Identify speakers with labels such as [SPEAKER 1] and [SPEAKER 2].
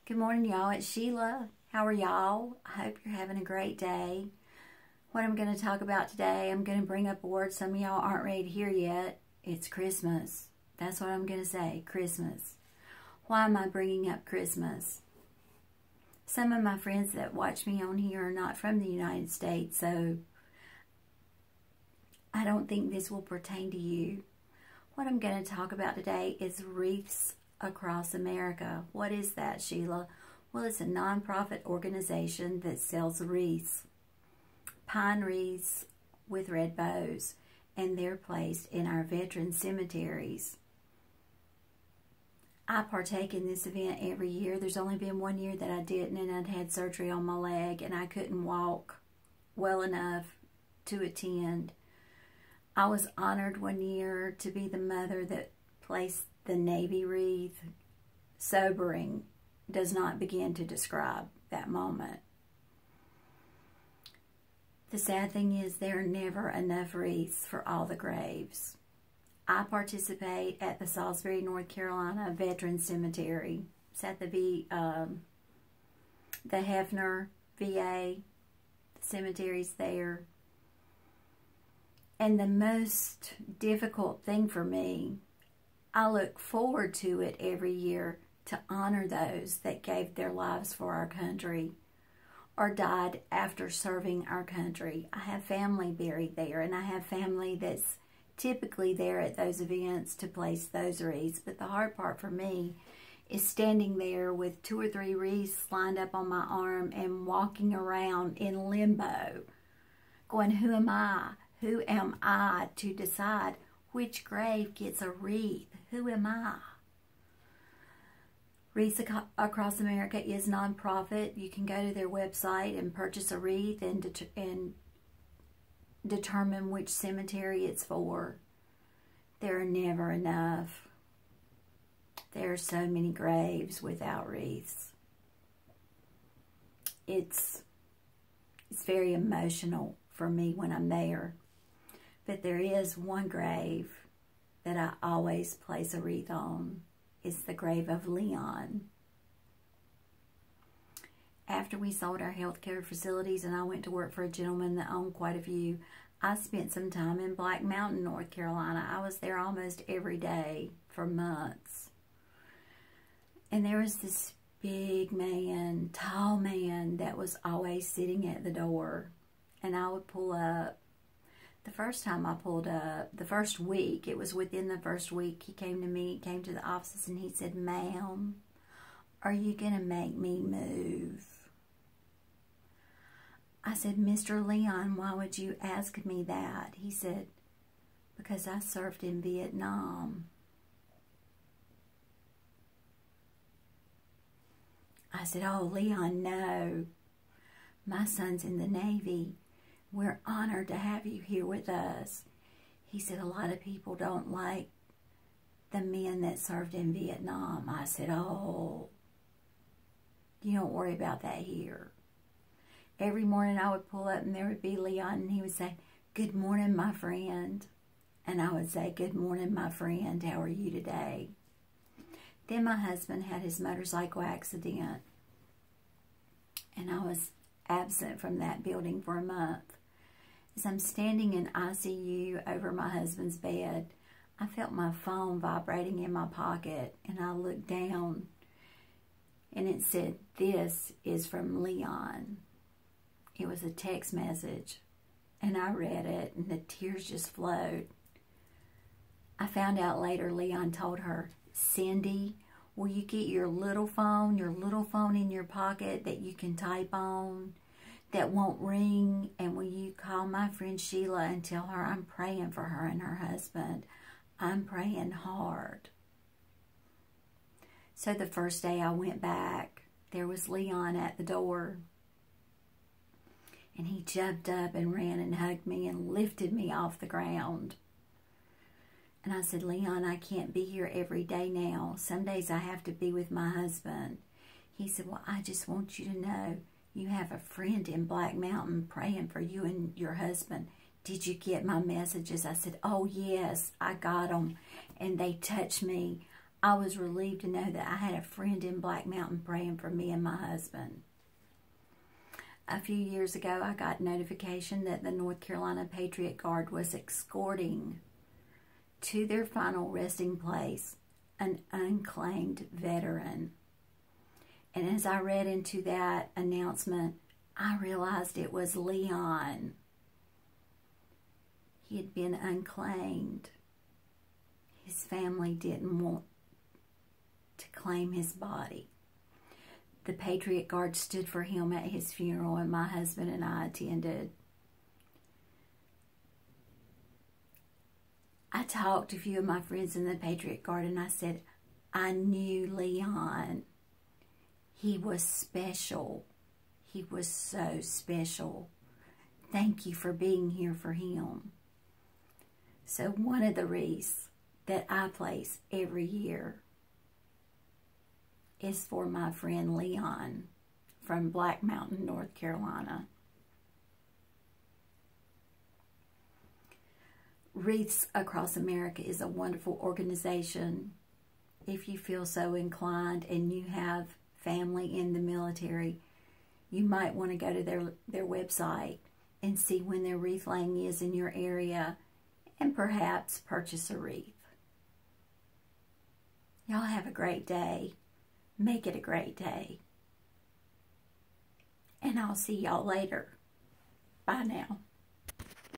[SPEAKER 1] Good morning, y'all. It's Sheila. How are y'all? I hope you're having a great day. What I'm going to talk about today, I'm going to bring up a word some of y'all aren't ready to hear yet. It's Christmas. That's what I'm going to say, Christmas. Why am I bringing up Christmas? Some of my friends that watch me on here are not from the United States, so I don't think this will pertain to you. What I'm going to talk about today is Wreaths Across America. What is that, Sheila? Well, it's a non-profit organization that sells wreaths, pine wreaths with red bows, and they're placed in our veteran cemeteries. I partake in this event every year. There's only been one year that I didn't, and I'd had surgery on my leg, and I couldn't walk well enough to attend. I was honored one year to be the mother that placed the Navy wreath. Sobering does not begin to describe that moment. The sad thing is there are never enough wreaths for all the graves. I participate at the Salisbury, North Carolina Veteran Cemetery. It's at the Hefner VA. The cemetery's there. And the most difficult thing for me, I look forward to it every year to honor those that gave their lives for our country or died after serving our country. I have family buried there, and I have family that's typically there at those events to place those wreaths. But the hard part for me is standing there with 2 or 3 wreaths lined up on my arm and walking around in limbo, going, who am I? Who am I to decide which grave gets a wreath? Who am I? Wreaths Across America is non-profit. You can go to their website and purchase a wreath and determine which cemetery it's for. There are never enough. There are so many graves without wreaths. It's very emotional for me when I'm there. But there is one grave that I always place a wreath on. It's the grave of Leon. After we sold our healthcare facilities and I went to work for a gentleman that owned quite a few, I spent some time in Black Mountain, North Carolina. I was there almost every day for months. And there was this big man, tall man, that was always sitting at the door. And I would pull up. The first time I pulled up, the first week, it was within the first week, he came to me, came to the office, and he said, "Ma'am, are you going to make me move?" I said, "Mr. Leon, why would you ask me that?" He said, "Because I served in Vietnam." I said, "Oh, Leon, no. My son's in the Navy. We're honored to have you here with us." He said, "A lot of people don't like the men that served in Vietnam." I said, "Oh, you don't worry about that here." Every morning I would pull up and there would be Leon, and he would say, "Good morning, my friend." And I would say, "Good morning, my friend. How are you today?" Then my husband had his motorcycle accident, and I was absent from that building for a month. As I'm standing in ICU over my husband's bed, I felt my phone vibrating in my pocket, and I looked down, and it said, "This is from Leon." It was a text message, and I read it, and the tears just flowed. I found out later Leon told her, "Cindy, will you get your little phone in your pocket that you can type on, that won't ring, and will you call my friend Sheila and tell her I'm praying for her and her husband. I'm praying hard." So the first day I went back, there was Leon at the door. And he jumped up and ran and hugged me and lifted me off the ground. And I said, "Leon, I can't be here every day now. Some days I have to be with my husband." He said, "Well, I just want you to know you have a friend in Black Mountain praying for you and your husband. Did you get my messages?" I said, "Oh, yes, I got them, and they touched me. I was relieved to know that I had a friend in Black Mountain praying for me and my husband. A few years ago, I got notification that the North Carolina Patriot Guard was escorting to their final resting place an unclaimed veteran. And as I read into that announcement, I realized it was Leon. He had been unclaimed. His family didn't want to claim his body. The Patriot Guard stood for him at his funeral, and my husband and I attended. I talked to a few of my friends in the Patriot Guard, and I said, I knew Leon. He was special. He was so special. Thank you for being here for him. So one of the wreaths that I place every year is for my friend Leon from Black Mountain, North Carolina. Wreaths Across America is a wonderful organization. If you feel so inclined and you have family in the military, you might want to go to their website and see when their wreath laying is in your area and perhaps purchase a wreath. Y'all have a great day. Make it a great day. And I'll see y'all later. Bye now.